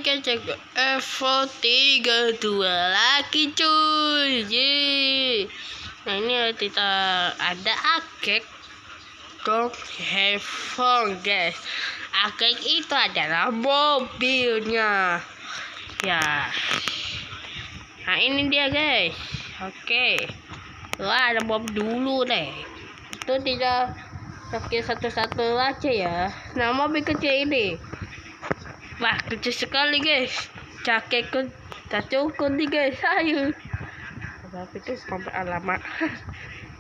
guys, Evo 32 lagi cuy. Yeay. Nah ini kita ada akek dong handphone guys. Akek itu adalah mobilnya ya. Nah ini dia guys. Oke. Wah, ada mobil dulu deh. Itu tidak pakai satu-satu aja ya. Nah mobil kecil ini, wah kecil sekali guys. Jaketku tak cukup nih guys. Ayo. Tapi itu sampai alamat.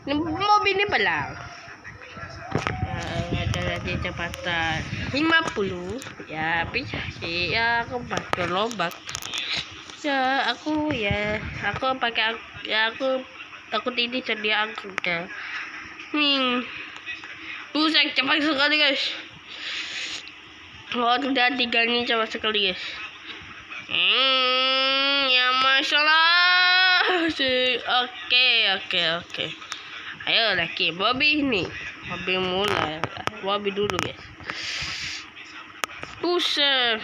Ini mobil ini belang. Ada kecepatan 50 ya, bisa sih ya. Aku pakai lobak ya. Aku pakai ya. Aku takut ini sedia angkut ya. Buset, cepat sekali guys. Oh, udah 3 ini cepat sekali guys. Ya masalah sih. Oke. Ayo lagi Bobby ini. Bobby mulai. Bobby dulu guys. Buset.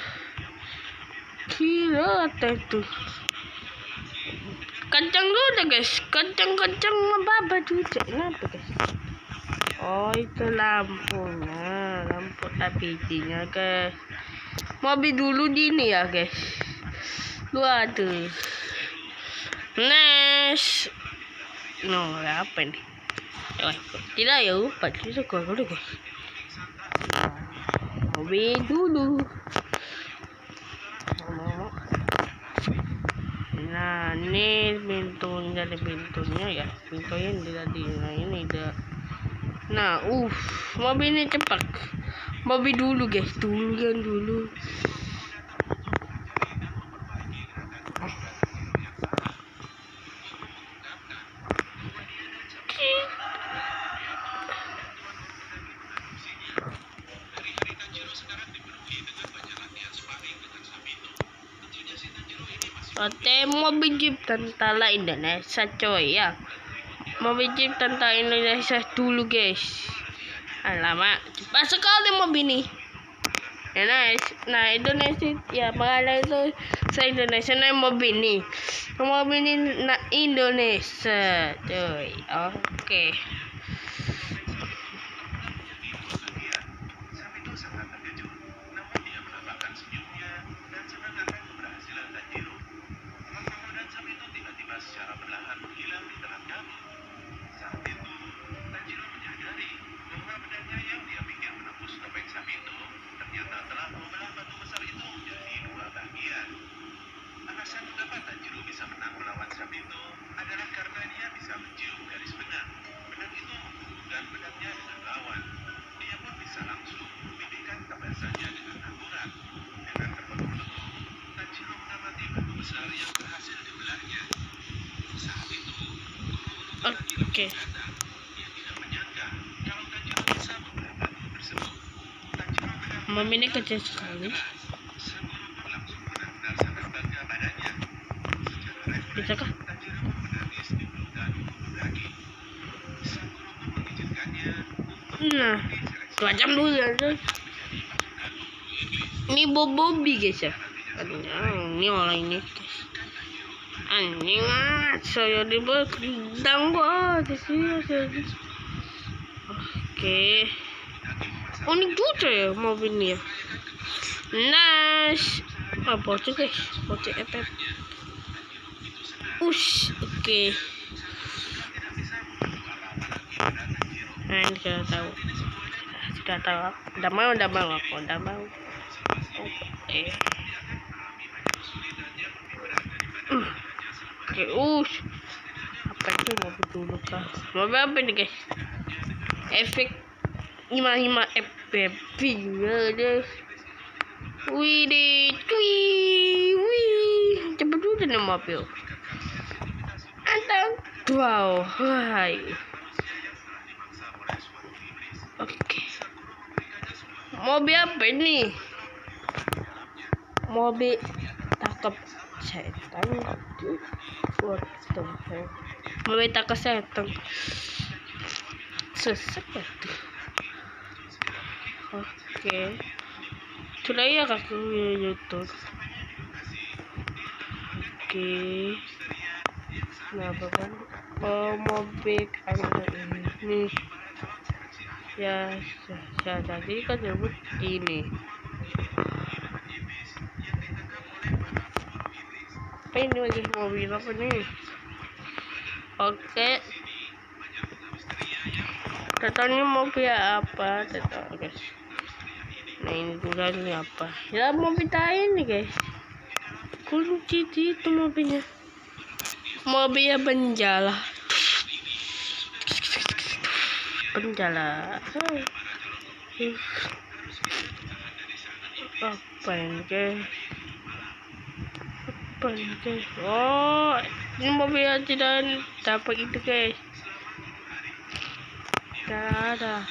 Gila tuh. Kencang dulu guys. Kencang apa dulu. Kenapa guys? Oh itu lampunya. Lampu LPG-nya guys. Mobil dulu gini ya guys. Waduh. Next. No, apa nih? Tidak ya, lupa. Itu gua dulu guys. Mobil dulu. Nah, ini pintunya ya. Pintunya tidak di. Nah, ini dah. Nah, mobil ini cepat. Mobil dulu guys, dulu. Mobil Jeep tentara Indonesia coy ya. Mobil Jeep tentara Indonesia dulu guys. Alamak, cepat sekali mobil ini. Ya, nah Indonesia ya, makanya itu saya Indonesia. Nah mobil ini nah Indonesia coy. Oke. Oke. Mobil ini kecil sekali. Bisakah? Nah, 2 jam dulu ya. Ini Bobby guys ya. Ini orang ini guys. Anjing saya dibedang gua di sini. Oke. Oh ini juga ya mobil ini ya. Nice. Bocor guys, bocor FF. Oke. Nah ini sudah tahu. Udah mau aku. Oke. Oke, apa itu mobil dulu kah? Mobil apa nih guys? Efek 55 FPV guys. Wih, cepet dulu nih mobil. Anteng. Wow, hai. Oke. Mobil apa ini? Mobil tangkap setan. Mobil tangkap setan. Sesek tuh. Oke. Sudah ya kakak YouTube. Oke. Kenapa kan? Oh, mobil ini. Ya, saya tadi kan sebut ini. Apa ini lagi mobil apa nih? Oke. Datanya mobil apa? Datang guys. Nah ini tulisannya apa? Ya mobil ini guys. Kunci itu mobilnya. Mobilnya penjala. Penjala. Apa ini guys? Apa ini guys? Oh, ini mobil yang tidak dapat itu guys. Tidak ada.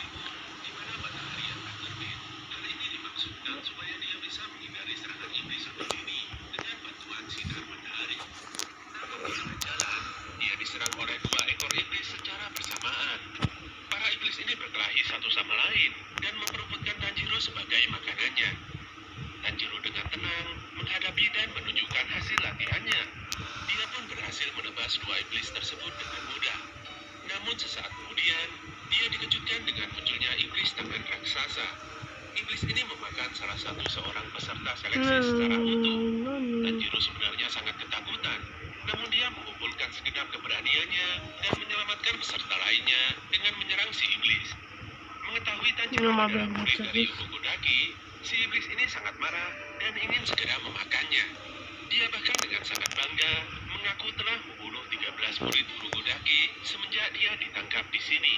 Dia diserang oleh 2 ekor iblis secara bersamaan. Para iblis ini berkelahi satu sama lain dan memperebutkan Tanjiro sebagai makanannya. Tanjiro dengan tenang menghadapi dan menunjukkan hasil latihannya. Dia pun berhasil menebas 2 iblis tersebut dengan mudah. Namun sesaat kemudian, dia dikejutkan dengan munculnya iblis tangan raksasa. Iblis ini memakan salah satu seorang peserta seleksi secara utuh. Tanjiro sebenarnya sangat ketakutan, namun dia mengumpulkan segenap keberaniannya dan menyelamatkan peserta lainnya dengan menyerang si iblis. Mengetahui Tanjiro adalah murid dari Urokodaki, si iblis ini sangat marah dan ingin segera memakannya. Dia bahkan dengan sangat bangga mengaku telah membunuh 13 murid Urokodaki semenjak dia ditangkap di sini.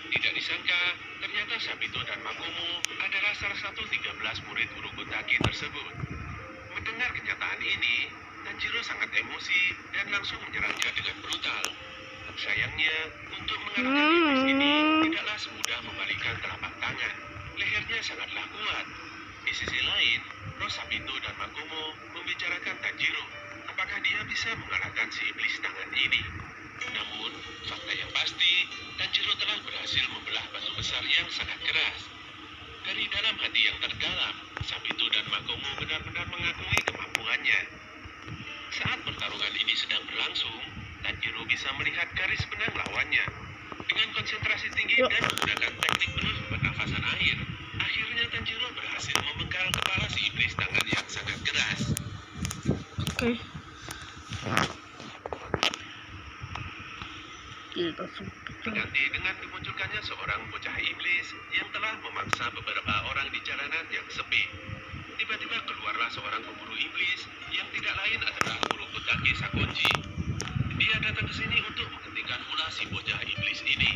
Tidak disangka, ternyata Sabito dan Makomo adalah salah satu 13 murid Urokodaki tersebut. Mendengar kenyataan ini, Tanjiro sangat emosi dan langsung menyerangnya dengan brutal. Sayangnya, untuk mengalahkan iblis ini tidaklah semudah membalikan telapak tangan. Lehernya sangatlah kuat. Di sisi lain, Roh Sabito dan Makomo membicarakan Tanjiro. Apakah dia bisa mengalahkan si iblis tangan ini? Namun, fakta yang pasti, Tanjiro telah berhasil membelah batu besar yang sangat keras. Dari dalam hati yang terdalam, Sabito dan Makomo benar-benar mengakui kemampuannya. Saat pertarungan ini sedang berlangsung, Tanjiro bisa melihat garis benang lawannya. Dengan konsentrasi tinggi dan menggunakan teknik penuh pernafasan air, akhirnya Tanjiro berhasil memenggal kepala si iblis tangan yang sangat keras. Oke. Kita Diganti dengan dimunculkannya seorang bocah iblis yang telah memaksa beberapa orang di jalanan yang sepi. Tiba-tiba keluarlah seorang pemburu iblis yang tidak lain adalah Urokodaki Sakonji. Dia datang ke sini untuk menghentikan ulah si bocah iblis ini.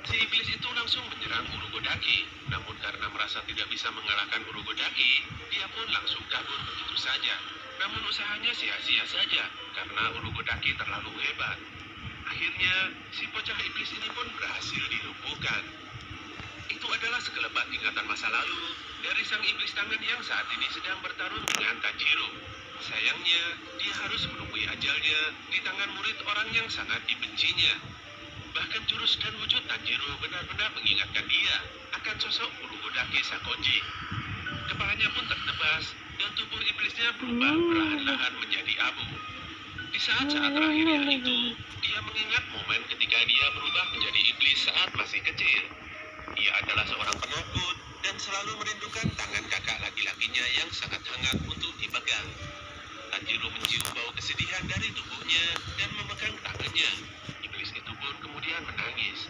Si iblis itu langsung menyerang Urokodaki, namun karena merasa tidak bisa mengalahkan Urokodaki, dia pun langsung kabur begitu saja. Namun usahanya sia-sia saja karena Urokodaki terlalu hebat. Akhirnya, si bocah iblis ini pun berhasil dilumpuhkan. Itu adalah sekelebat ingatan masa lalu dari sang iblis tangan yang saat ini sedang bertarung dengan Tanjiro. Sayangnya, dia harus menemui ajalnya di tangan murid orang yang sangat dibencinya. Bahkan jurus dan wujud Tanjiro benar-benar mengingatkan dia akan sosok Urokodaki Sakonji. Kepalanya pun tertebas dan tubuh iblisnya berubah perlahan-lahan menjadi abu. Di saat-saat terakhirnya itu, dia mengingat momen ketika dia berubah menjadi iblis saat masih kecil. Ia adalah seorang penakut dan selalu merindukan tangan kakak laki-lakinya yang sangat hangat untuk dipegang. Tanjiro mencium bau kesedihan dari tubuhnya dan memegang tangannya. Iblis itu pun kemudian menangis.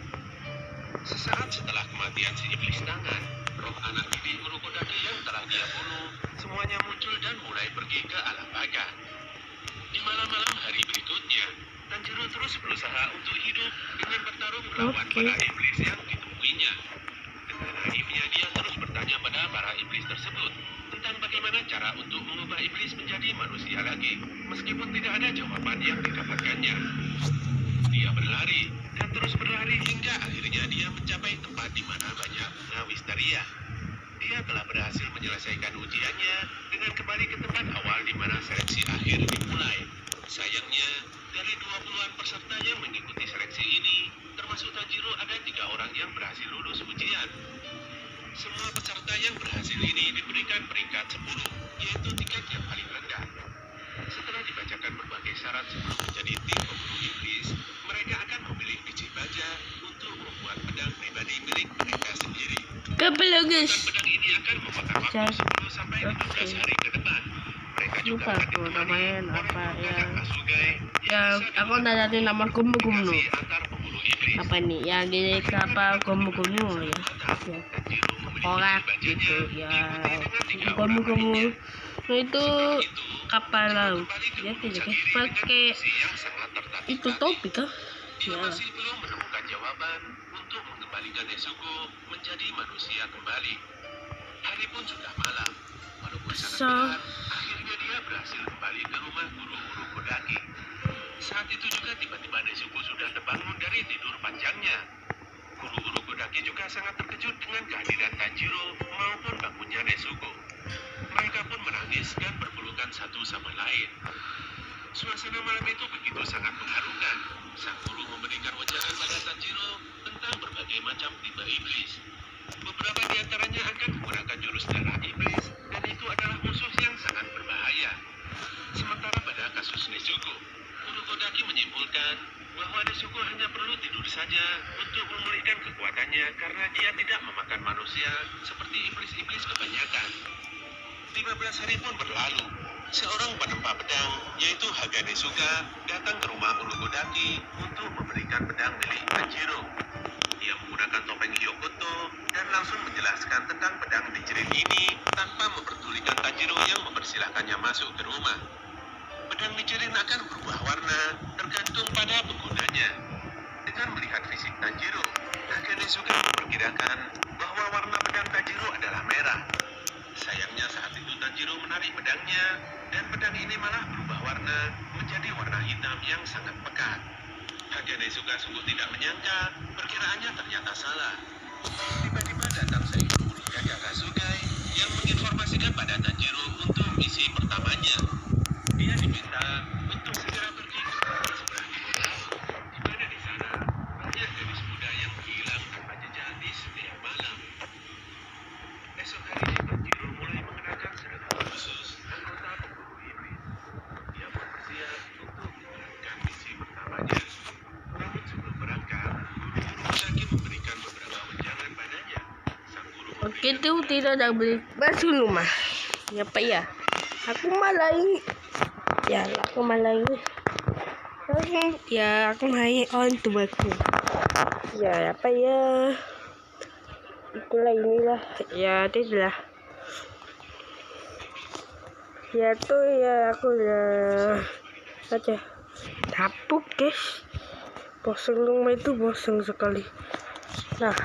Sesaat setelah kematian si iblis tangan, roh anak didik Urokodaki yang telah dia bunuh, semuanya muncul dan mulai pergi ke alam baka. Di malam-malam hari berikutnya, Tanjiro terus berusaha untuk hidup dengan bertarung melawan para iblis yang ditemuinya. Dengan naifnya dia terus bertanya pada para iblis tersebut tentang bagaimana cara untuk mengubah iblis menjadi manusia lagi, meskipun tidak ada jawaban yang didapatkannya. Dia berlari dan terus berlari hingga akhirnya dia mencapai tempat di mana banyak bunga wisteria. Dia telah berhasil menyelesaikan ujiannya dengan kembali ke tempat awal di mana seleksi akhir dimulai. Sayangnya, dari 20-an peserta yang mengikuti seleksi ini, termasuk Tanjiro, ada 3 orang yang berhasil lulus ujian. Semua peserta yang berhasil ini diberikan peringkat 10, yaitu tingkat yang paling rendah. Setelah dibacakan syarat sebelum menjadi tim pemburu iblis. Mereka akan memilih biji baja untuk membuat pedang pribadi milik mereka sendiri. Kabel guys. Pedang ini akan memakan waktu 10 sampai 15 hari ke depan. Mereka juga Lupa akan aku namanya apa ya. Kasugai Yang aku udah ganti nama Gomu-Gomu. antar pemburu iblis. Apa nih? Yang di kapal Gomu-Gomu ya. Orang gitu ya. Gomu-Gomu itu kapal laut. Ya tidak pakai itu topi kah? Dia Ya. masih belum menemukan jawaban untuk mengembalikan Nezuko menjadi manusia kembali. Hari pun sudah malam. Walaupun sangat berat, akhirnya dia berhasil kembali ke rumah guru-guru Kodaki. Saat itu juga tiba-tiba Nezuko sudah terbangun dari tidur panjangnya. Guru-guru Kodaki juga sangat terkejut dengan kehadiran Tanjiro maupun bangunnya Nezuko. Mereka pun menangis dan berpelukan satu sama lain. Suasana malam itu begitu sangat mengharukan. Sang guru memberikan wajaran pada Tanjiro tentang berbagai macam tipe iblis. Beberapa di antaranya akan menggunakan jurus darah iblis, dan itu adalah musuh yang sangat berbahaya. Sementara pada kasus Nezuko, guru Kodaki menyimpulkan bahwa Nezuko hanya perlu tidur saja untuk memulihkan kekuatannya karena dia tidak memakan manusia seperti iblis-iblis kebanyakan. 15 hari pun berlalu. Seorang penempa pedang, yaitu Haga Nezuka, datang ke rumah Guru Kodaki untuk memberikan pedang milik Tanjiro. Dia menggunakan topeng Hyokoto dan langsung menjelaskan tentang pedang dicerit ini tanpa memperdulikan Tanjiro yang mempersilahkannya masuk ke rumah. Pedang dicerit akan berubah warna tergantung pada penggunanya. Dengan melihat fisik Tanjiro, Haga Nezuka memperkirakan bahwa warna pedang Tanjiro adalah merah. Sayangnya saat itu Tanjiro menarik pedangnya, dan pedang ini malah berubah warna menjadi warna hitam yang sangat pekat. Haga Nezuka sungguh tidak menyangka perkiraannya ternyata salah. Tiba-tiba datang seekor burung gagak Kasugai yang menginformasikan pada Tanjiro untuk misi pertamanya. Dia diminta untuk segera pergi ke tempat sebelah timur laut. Di mana di sana banyak gadis muda yang menghilang tanpa jejak di setiap malam. Esok harinya Tanjiro mulai mengenakan seragam khusus anggota pemburu iblis. Dia pun bersiap untuk menjalankan misi pertamanya. Namun sebelum berangkat, guru Kodaki memberikan beberapa wejangan padanya. Sang guru Oke tuh tidak ada beli baju rumah. Ya apa ya? Aku malah ini. Ya aku malah ini. Ya aku main on tuh aku. Ya apa ya? Itulah inilah ya tidaklah ya tuh ya aku ya saja tapuk guys, bosan rumah itu bosan sekali. Nah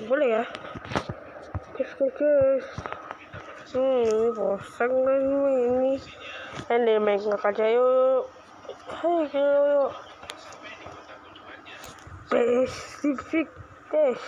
boleh ya guys. Ini bosan kan ini. Ini main aja yuk. Hai yuk. Spesifik guys.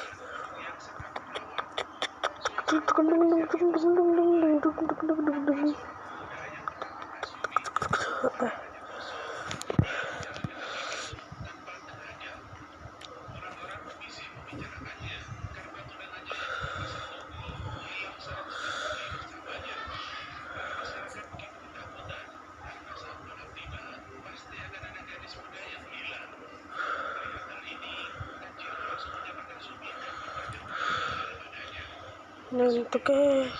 Nah itu guys.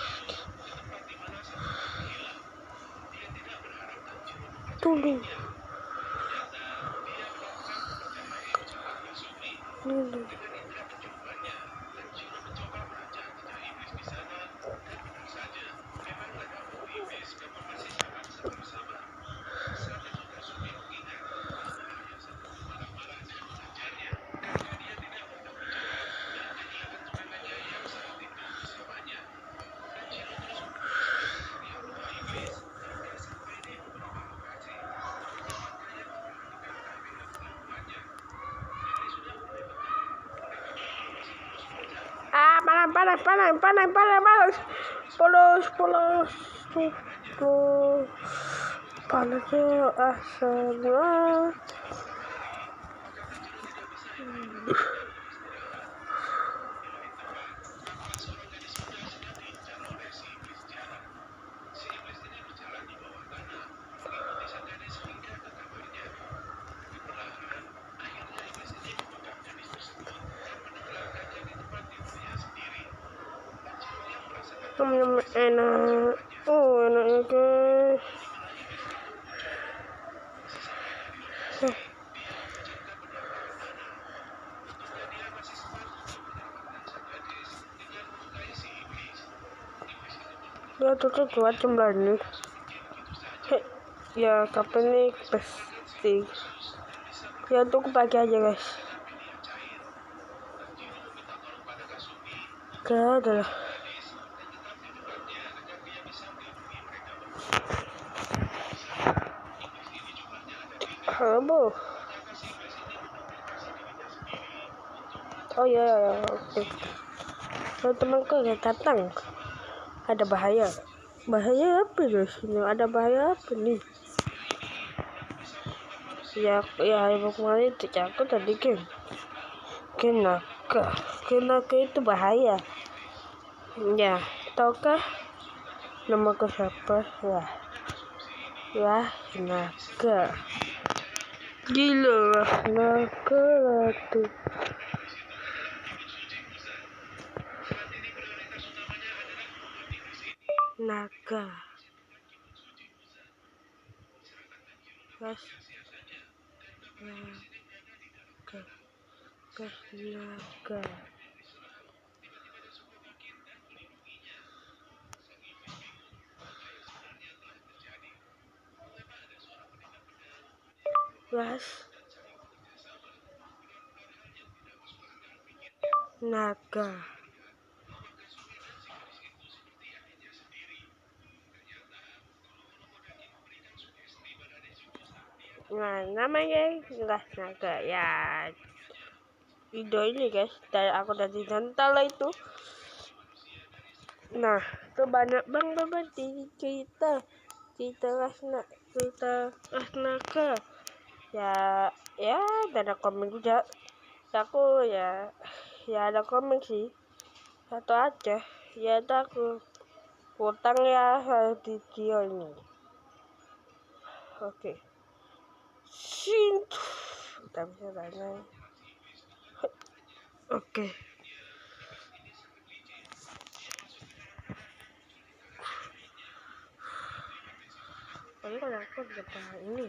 Tunggu. Panasnya asalnya. Enak. Oh, enaknya guys. Ya tuh kuat jumlahnya. Ya kapan nih pasti. Ya untuk pagi aja guys. Gak ada lah. Halo. Oh ya, oke. So, temanku udah datang. Ada bahaya. Bahaya apa guys? Ini ada bahaya apa nih? Ya ibu kemarin aku tadi kan. Kenaka itu bahaya. Ya, tahukah namaku siapa? Ya, naga. Gila lah, naga lah tuh. Naga. Gas. Naga. Gas. Naga. Nah, namanya gas naga ya. Video ini guys, dari aku dari Nantala itu. Nah, itu banyak banget di cerita naga. Ya, ada komen juga. Aku ya ada komen sih. Satu aja. Ya ada aku utang ya di video ini. Oke. Kita bisa tanya. Oke. Tapi kalau aku dapat ini.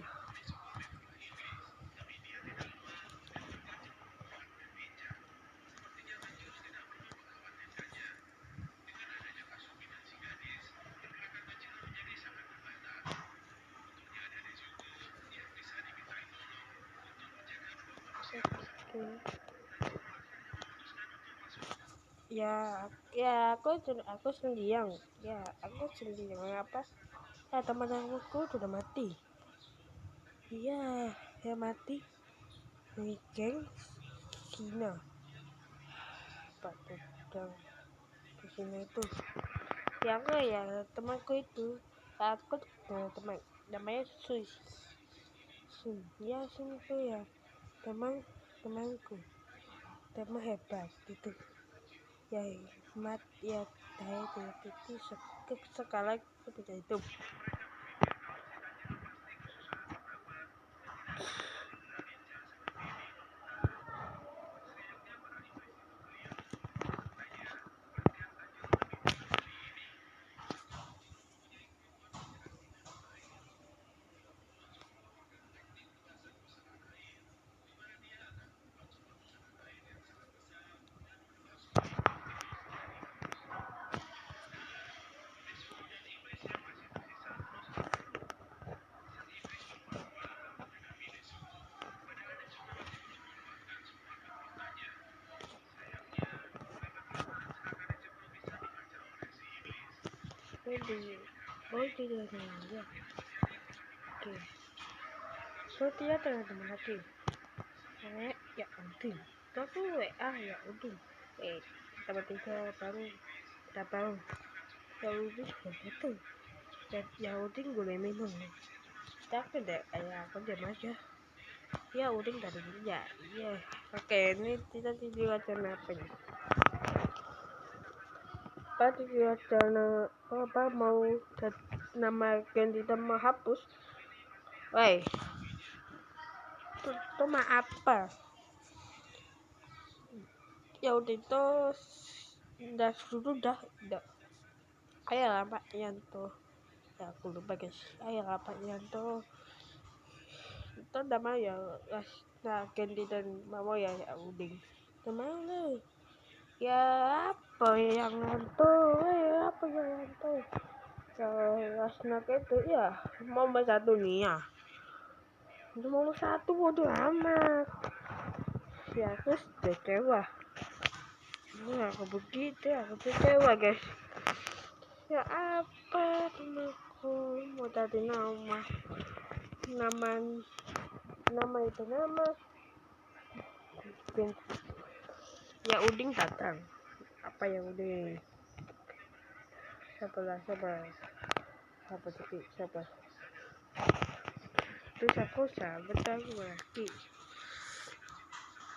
Aku sendirian. Apa? Ya teman aku sudah mati. Iya, ya mati. Weekend Cina. Pak Tudang di sini itu. Ya aku ya temanku itu. Aku teman namanya Sun. Ya Sun itu ya temanku. Teman hebat gitu. Ya saya itu sekali seperti itu. Tidak ada. Oke. So dia teman lagi. Ya udin. Tapi WA ya udin. Tiba-tiba baru ya udin begitu. Ya udin boleh minum. Tapi deh, aku diam aja. Ya udin tadi ya. Iya. Oke, ini kita tidur aja apa nih? Tadi apa mau nama ganti nama hapus. Woi, itu mah apa? Ya udah itu udah. Ayolah Pak Yanto. Ya aku lupa guys. Ayolah Pak Yanto. Itu nama ya nah ganti dan mama ya uding. Kemana? Ya apa yang Yanto? Apa yang Yanto? Rasnak itu ya mau satu nih ya. Itu mau satu bodoh amat. Ya aku kecewa. Aku begitu, aku kecewa guys. Ya apa temanku mau tadi nama itu nama ya uding datang apa ya uding siapa terus aku sahabat aku lagi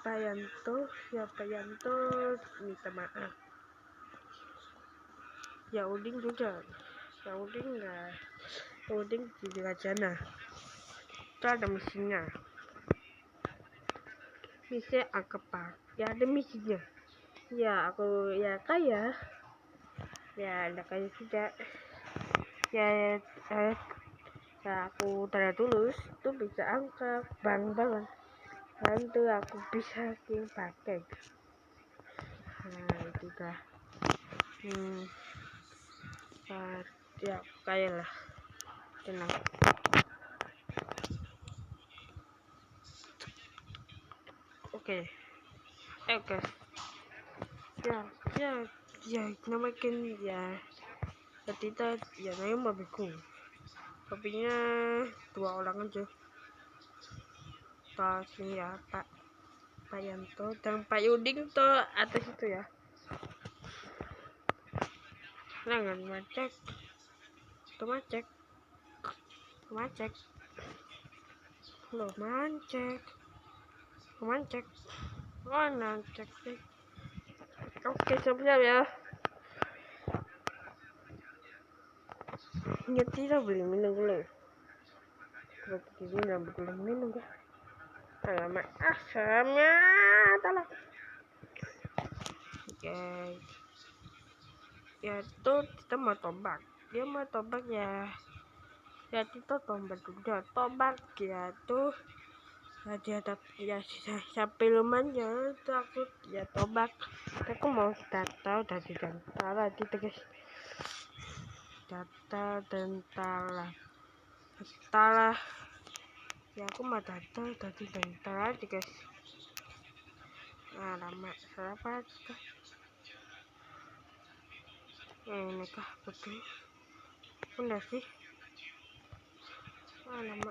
Pak Yanto minta maaf ya uding juga ya uding di Rajana itu ada misinya misi apa ya ada misinya ya aku ya kaya ya ada kaya tidak ya aku tanda tulus itu bisa angkat bang banget nanti aku bisa pakai nah itu dah ya kaya lah tenang oke ya namakan ya kita ya namanya babiku hobinya 2 orang aja tasnya ya Pak Yanto dan Pak Yuding tuh atas itu ya jangan macet tuh macet lo mancek mana cek oke siap ya nyetir beli minum dulu belum minum ya alamak asamnya tolong oke ya tuh kita mau tombak dia mau tombak ya kita tombak juga tombak ya tuh dia ya sampai lumayan tuh aku ya tombak aku mau tahu dari tentara gitu guys tentara ya aku mau tahu dari tentara aja guys nah lama siapa ini kah betul udah sih lama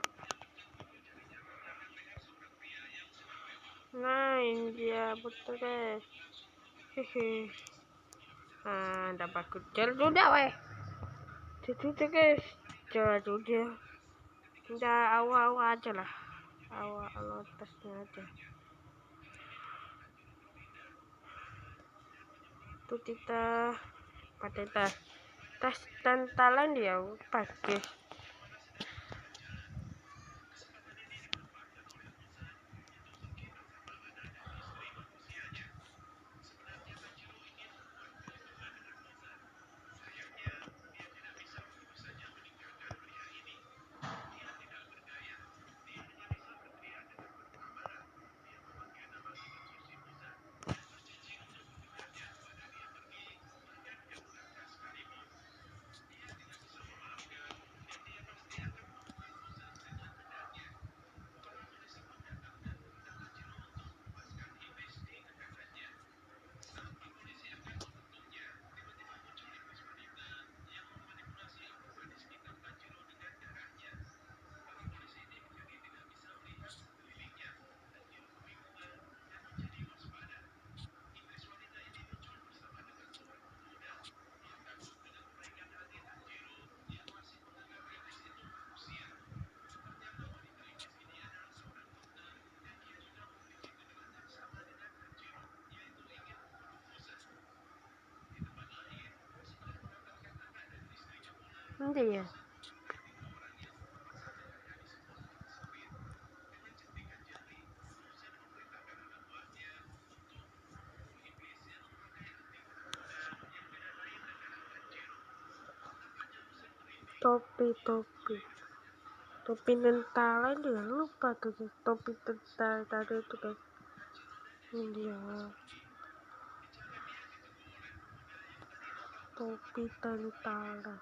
nah ini dia betul guys hehe dapat kucel sudah weh itu guys coba dulu dia udah awal aja lah awal tasnya aja itu kita pakai tas tantalan dia pakai nanti ya topi tentara dia lupa tuh guys. Topi tentara tadi itu guys, ini dia topi tentara.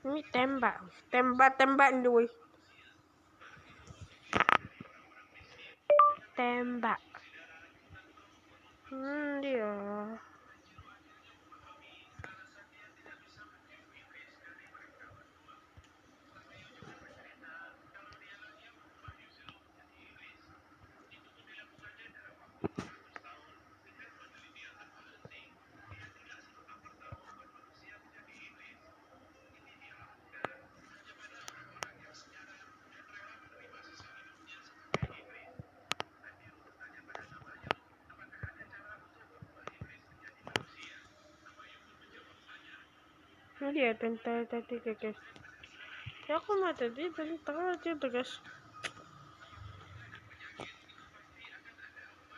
Ini tembak nih, tembak. Dia tentara tadi guys. Ya aku mah tadi tentara aja tuh guys.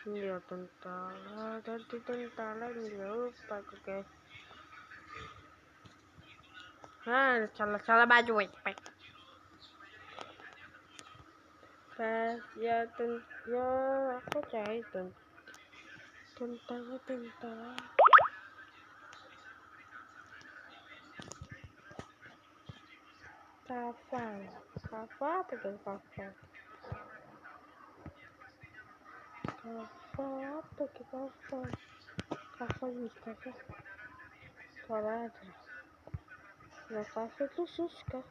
Dia tentara tadi, tentara dia lupa tuh guys. Salah baju wek. Ya aku cari tentara. Kafal apa guys? Kafal salah aja. Nah, kafal tuh sus sekali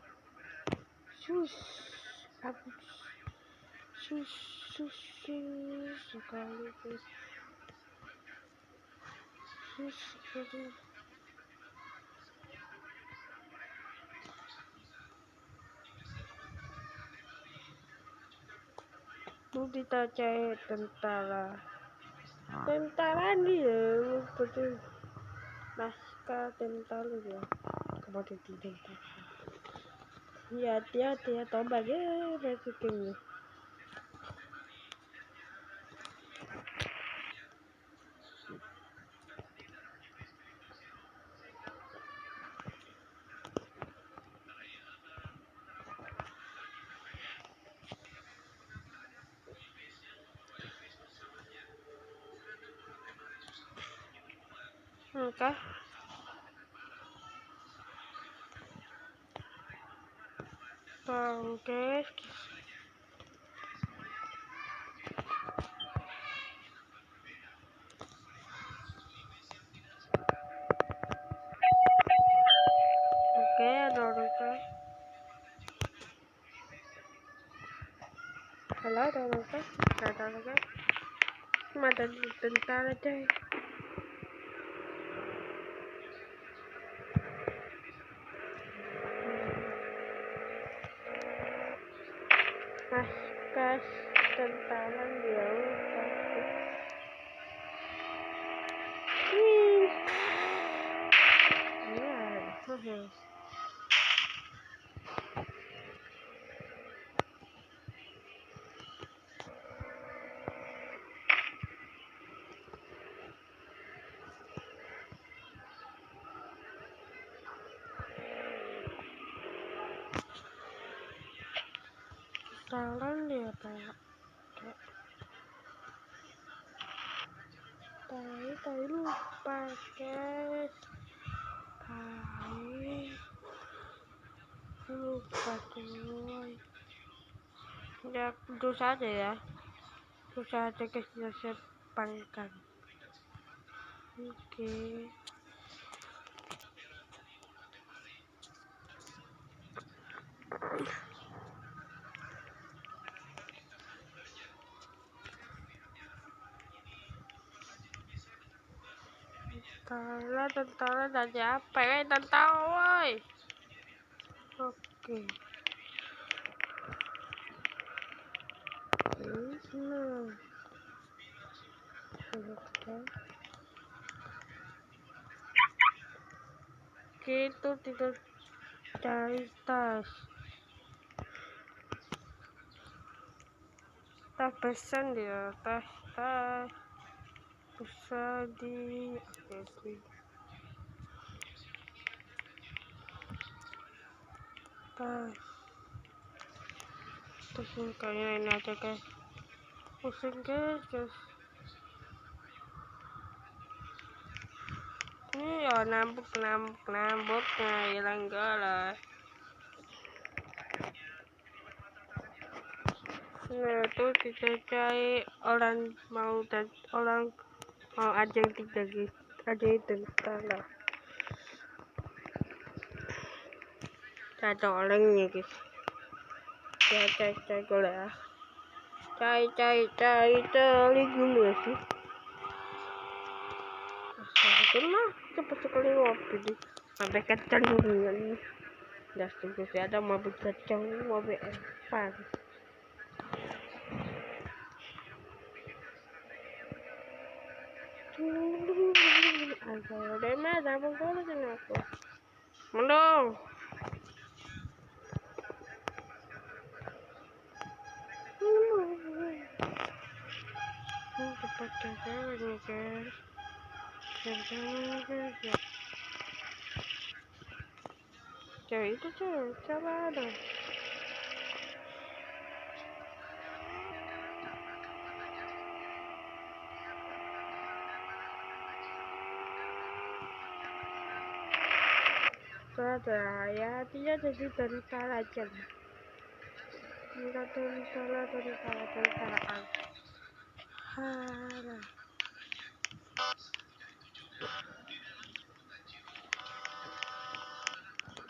guys. Tuh kita cari tentara dia lupa tuh. Naskah tentara dia kemudian tentara. Ya hati-hati ya, tobat ya resikonya. Oke. Oke, ada orang kan. Halo, ada orang kan? Ada orang kan? Cuma ada tentara deh. Naskah tentara dia lupa. Salah dia pak. Tai lupa guys. Lupa tuh. Ya terus aja ya. Terus aja guys, saya pangkan. Oke. Tentara dari apa ya? Tentara woi. Oke. Nah, sudah. Kita tidak cari tas. Tak pesan di atas tas. Bisa di tas. Terus kayaknya ini aja guys. Pusing guys. Ini ya nambuk nah hilang galah. Nah tuh kita cari orang mau aja yang tidak guys, aja itu salah. Ada orangnya guys. Ya cari dulu ya. Cari dulu ya sih. Mah cepat sekali ngopi nih. Sampai kacang ini. Dah tunggu sih ada mobil kacang, mobil Evan. Ada mana apa kalau aku? Mendong. Cepat jalan nih guys. Cewek itu coba dong. Saudara ya dia jadi tentara aja lah. Kita tentara Hara.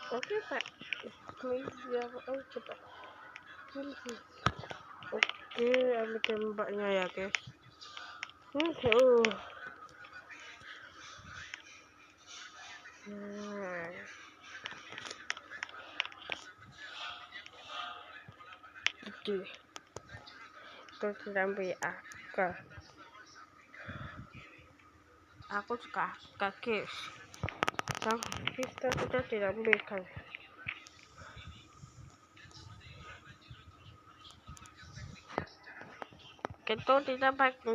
Oke pak. Meja coba. Oke ambil tembaknya ya guys. Nah. Oke. Terus sampai aku suka guys. Kita tidak berikan. Kita tidak pakai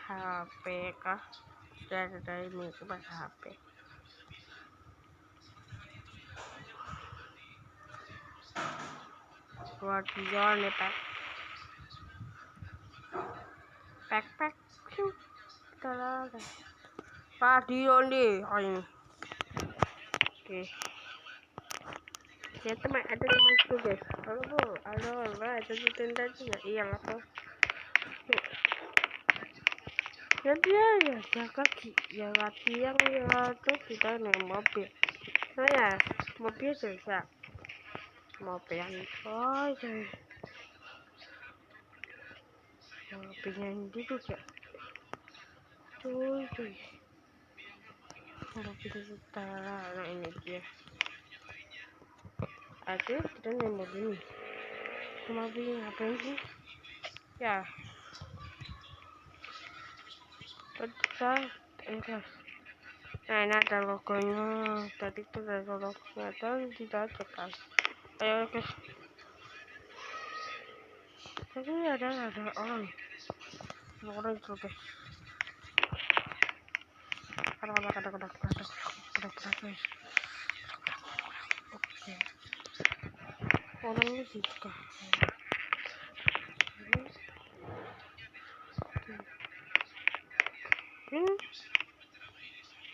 HP kah? Dari minggu pakai HP. Buat jual nih pack terlalu radio nih ini. Oke. Ya teman ada temanku guys. Halo, ada di tenda juga. Iya aku. Ya dia ya kaki ya latihan ya tuh kita naik mobil. Nah ya mobil susah. Mobil yang mobilnya ini juga. Cuy. Mobil utara, nah ini dia. Aduh, kita naik mobil ini. Mobil ngapain sih? Ya. Besar, Nah ini ada logonya. Tadi tuh ada logonya dan tidak cekan. Ayo guys. Tadi ada orang. Orang itu guys. Ada guys. Oke. Orangnya juga.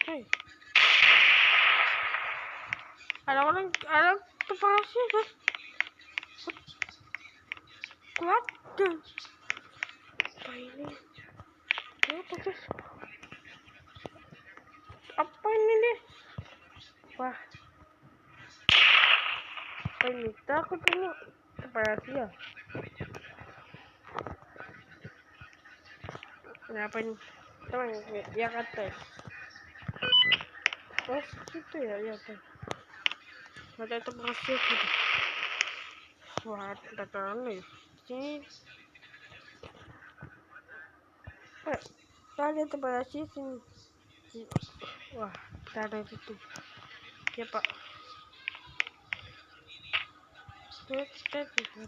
Hey. Ada pasti guys. Kuat deh. Apa ini? Apa guys? Apa ini nih? Wah. Ini takut dulu. Supaya dia. Kenapa ini? Teman, ya kata. Oh, itu ya tuh. Ada itu masih gitu. Wah, datang nih. Sini. Ada tempat sini. Wah, ada itu. Ya Pak.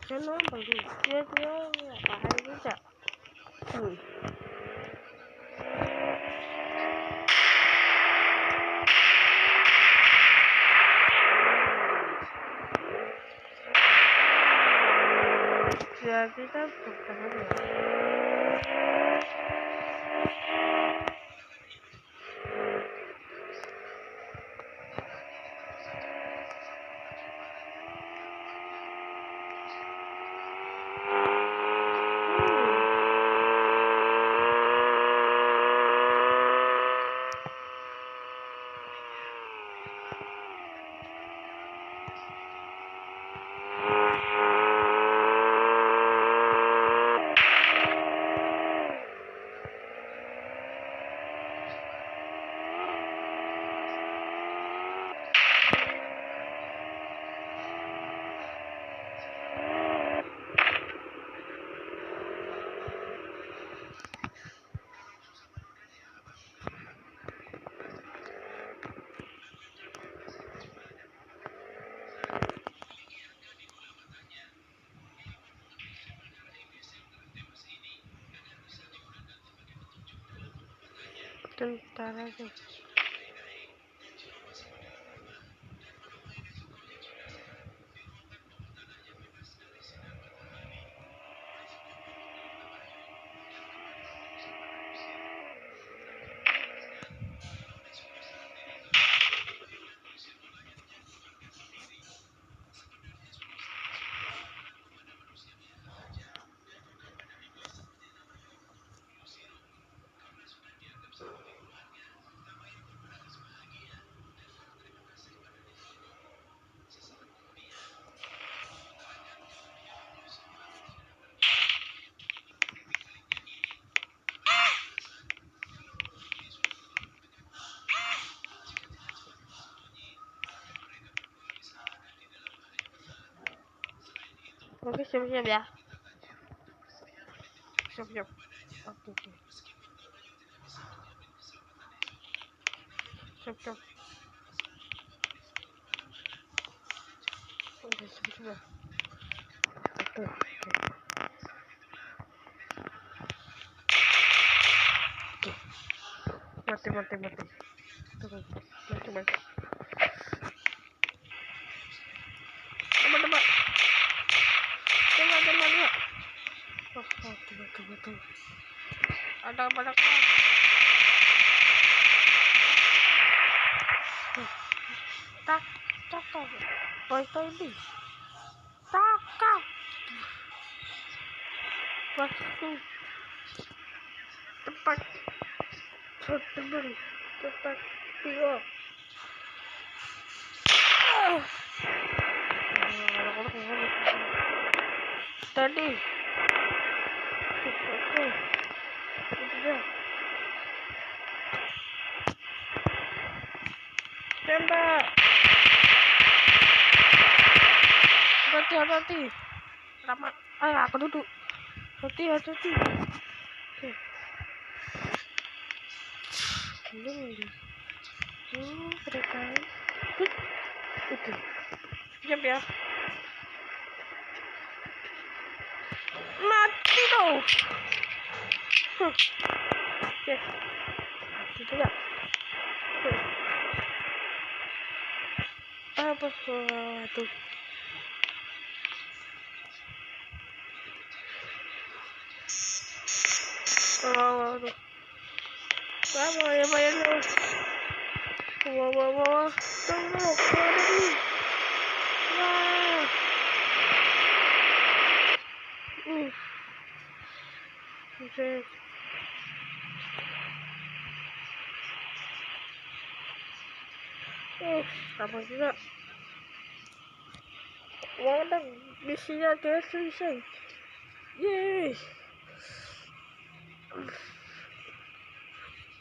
Jangan bagus. Dia apa bisa. Ya kita bertemu. Tentara guys. Oke, siap-siap ya. Siap-siap. Oke. Siap-siap. Oke, siap-siap. Oke. Mati. Tunggu. Mati. Teman-teman. Tunggu. Ada apa? Cakap. Toy ini. Cakap. Waktu. Tepat. Tepat. Tiga. Tadi. Oke. Udah. Tembak. Hati. Lama. Aku duduk. Hati. Oke. Ini. Berikan. Oke. Siap ya. Mati dong. Oke. Gitu ya. Apa tuh? Aduh. Apa ya bayar lu? Wah. Tunggu. Ada nih. Wah. Oke. Apa juga? Wah, misinya dia selesai. Yeay.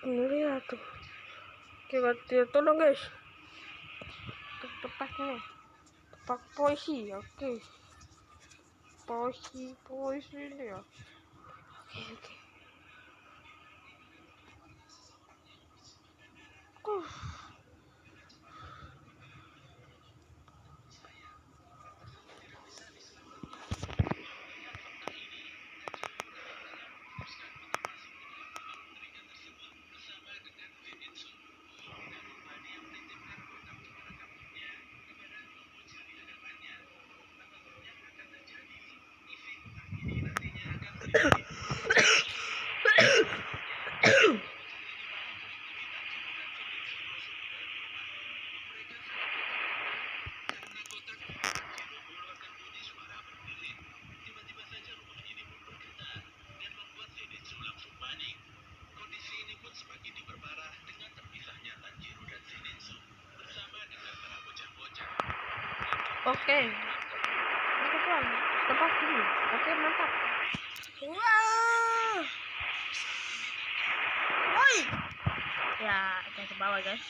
Ini ya tuh. Kita tolong guys. Tepatnya. Tepat polisi. Oke. Polisi ini ya. Oke. Tiba-tiba saja rumah ini pun bergetar dan membuat Zenitsu langsung panik. Kondisi ini pun semakin diperparah dengan terpisahnya Tanjiro dan Zenitsu bersama dengan para bocah-bocah. Oke. Tepat dulu. Oke, mantap. Wah. Woi. Ya, kita ke bawah, guys.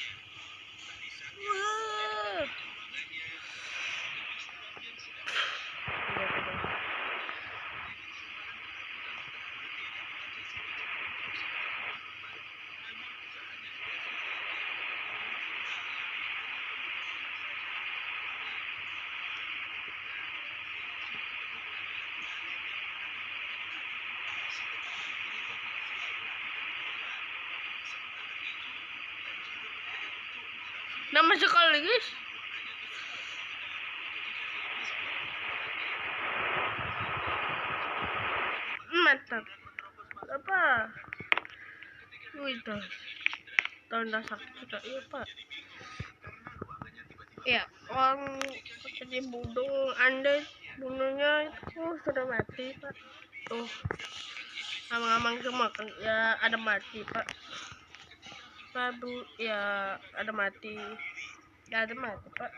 Wah. Nama sekali, guys. Mantap. Apa? Itu. Tanda sakit sudah. Iya, Pak. Ya, orang seperti bunuh Anda bunuhnya itu sudah mati, Pak. Tuh, amang-amang semua kan ya ada mati, Pak. Prabu ya ada mati. Ya ada mati, Pak.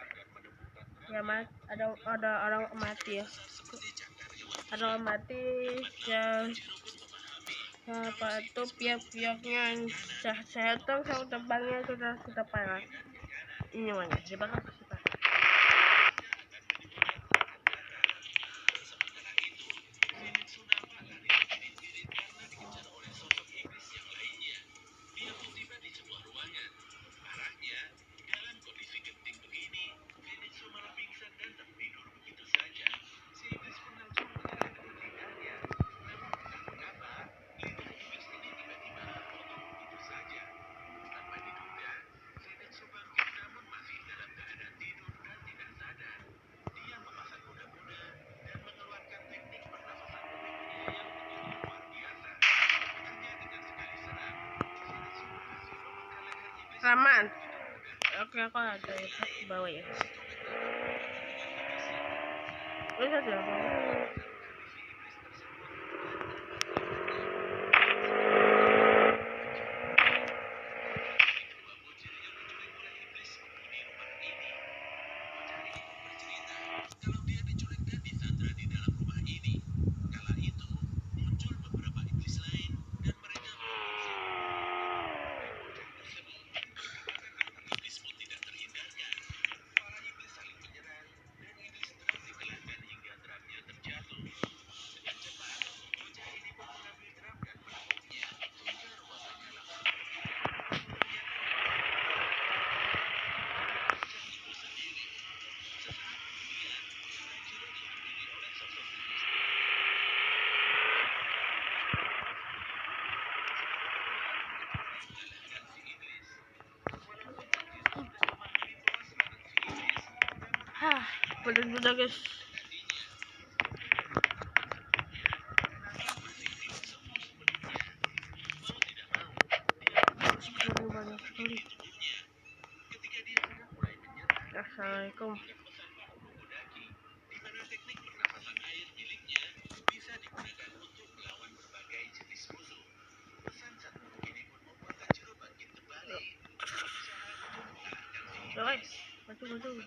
Ya ada orang mati ya. Ada orang mati ya. Pak itu pihak-pihaknya kesehatan sama terbangnya sudah parah. Ini mana? Coba kan Pak. Raman. Oke, aku ada ya, Pak, di bawah ya. Bisa ada. Bener-bener, guys. Banyak sekali. Assalamualaikum. Guys, betul.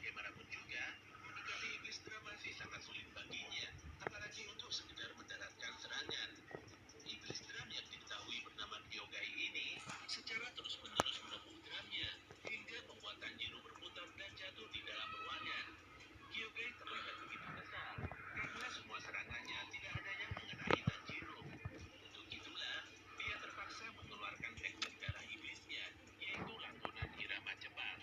Secara terus-menerus menepuk drumnya hingga membuat Tanjiro berputar dan jatuh di dalam ruangan. Kyogei terlihat begitu kesal karena semua serangannya tidak ada yang mengenai Tanjiro. Untuk itulah dia terpaksa mengeluarkan teknik darah iblisnya, yaitu lantunan irama cepat.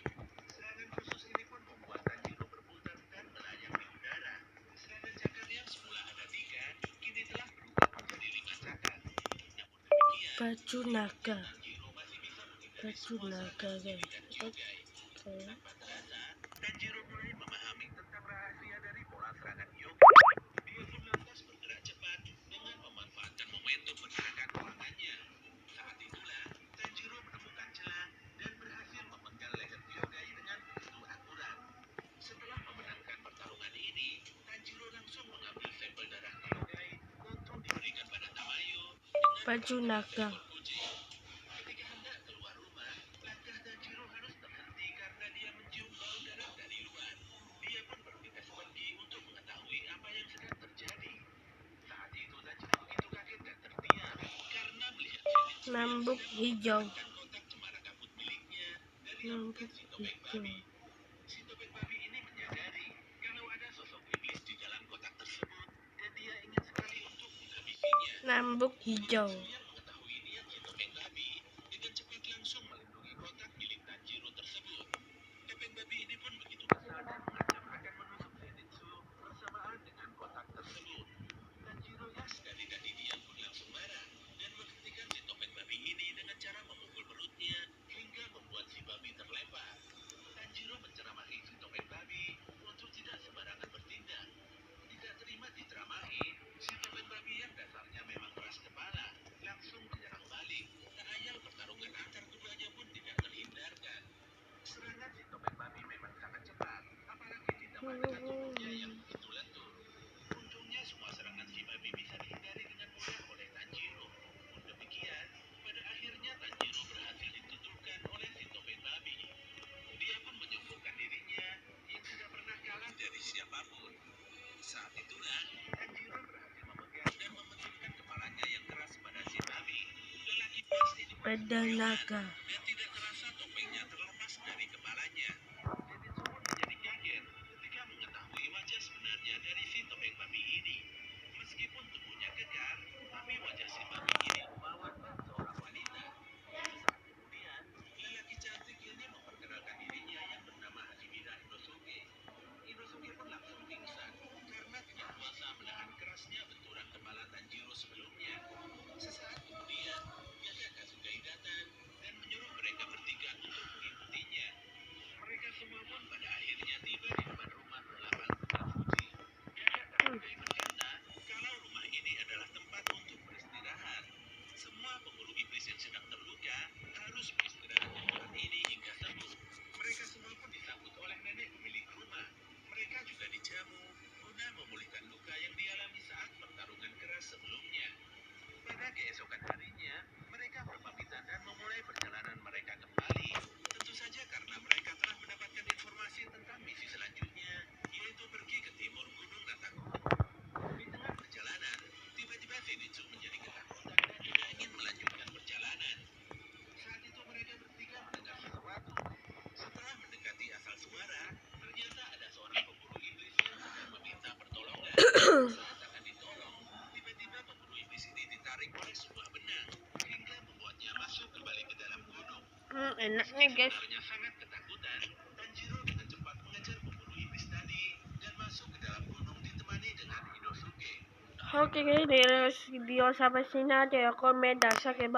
Serangan khusus ini pun membuat Tanjiro berputar dan melayang di udara. Serangan cakar yang semula ada 3 kini telah berubah menjadi 5 cakar. Namun demikian, Baju naga. Tanjiro masih bisa menghindari Baju semua naga, serangan guys. dan Kyogei. Tanpa terasa, Tanjiro mulai memahami tentang rahasia dari pola serangan Kyogei. Dia pun lantas bergerak cepat dengan memanfaatkan Baju naga. Ketika hendak keluar rumah, langkah Tanjiro harus terhenti karena dia mencium bau darah dari luar. Dia pun bergegas pergi untuk mengetahui apa yang sedang terjadi. Saat itu Tanjiro begitu kaget dan terdiam karena melihat Zenitsu yang Nambuk sedang hijau. memanfaatkan kotak cemara kabut miliknya dari Nambuk amukan si topeng hijau. babi. Si topeng babi ini menyadari kalau ada sosok iblis di dalam kotak tersebut dan dia ingin sekali untuk menghabisinya. Nambuk hijau. Zenitsu yang mengetahui niat si topeng babi dengan cepat langsung melindungi kotak milik Tanjiro tersebut. Topeng babi ini pun begitu kesal dan mengancam akan menusuk Zenitsu bersamaan dengan kotak tersebut. Tanjiro yang sekali tadi diam pun langsung marah dan menghentikan si topeng babi ini dengan cara memukul perutnya hingga membuat si babi terlempar. Tanjiro menceramahi si topeng babi untuk tidak sembarangan bertindak. Tidak terima diceramahi, si topeng babi yang dasarnya memang keras kepala langsung menyerang balik. Tak ayal pertarungan antar keduanya pun tidak terhindarkan. Serangan si topeng babi memang sangat cepat, apalagi ditambah dengan tubuhnya yang begitu lentur. Untungnya semua serangan si babi bisa dihindari dengan mudah oleh Tanjiro. Pun demikian, pada akhirnya Tanjiro berhasil ditutupkan oleh si topeng babi. Dia pun menyembuhkan dirinya yang tidak pernah kalah dari siapapun. Saat itulah, Tanjiro berhasil memegang dan memetulkan kepalanya yang keras pada si babi. Lelaki puas ini pun Beda naga. dan tidak terasa topengnya terlepas dari kepalanya. Zenitsu pun menjadi kaget ketika mengetahui wajah sebenarnya dari si topeng babi ini. Meskipun tubuhnya kekar, tapi wajah si babi ini rupawan dan seorang wanita. Sesaat kemudian, lelaki cantik ini memperkenalkan dirinya yang bernama Hashimura Inosuke. Inosuke pun langsung pingsan karena tidak kuasa menahan kerasnya benturan kepala Tanjiro sebelumnya. Sesaat kemudian, Yaga Kasugai datang dan menyuruh mereka bertiga untuk mengikutinya. Mereka semua pun pada akhirnya tiba di depan rumah berlapang bunga Fuji. Yaga Kasugai berkata kalau rumah ini adalah tempat untuk beristirahat. Semua pemburu iblis yang sedang terluka harus beristirahat di tempat ini hingga sembuh. Mereka semua pun disambut oleh nenek pemilik rumah. Mereka juga dijamu guna memulihkan luka yang dialami saat pertarungan keras sebelumnya. Pada keesokan harinya, mereka berpamitan dan memulai perjalanan mereka kembali. Tentu saja karena mereka telah mendapatkan informasi tentang misi selanjutnya, yaitu pergi ke timur Gunung Natakoon. Di tengah perjalanan, tiba-tiba Zenitsu menjadi ketakutan dan tidak ingin melanjutkan perjalanan. Saat itu mereka bertiga mendengar sesuatu. Setelah mendekati asal suara, ternyata ada seorang pemburu iblis yang sedang meminta pertolongan. Saat akan ditolong, tiba-tiba pemburu iblis ini ditarik oleh sebuah benang hingga membuatnya masuk kembali ke dalam gunung. Enak Meski nih guys. sebenarnya sangat ketakutan, Tanjiro dengan cepat mengejar pemburu iblis tadi dan masuk ke dalam gunung ditemani dengan Inosuke. Oke guys, di video sampai sini aja ya. Komen dasar ya.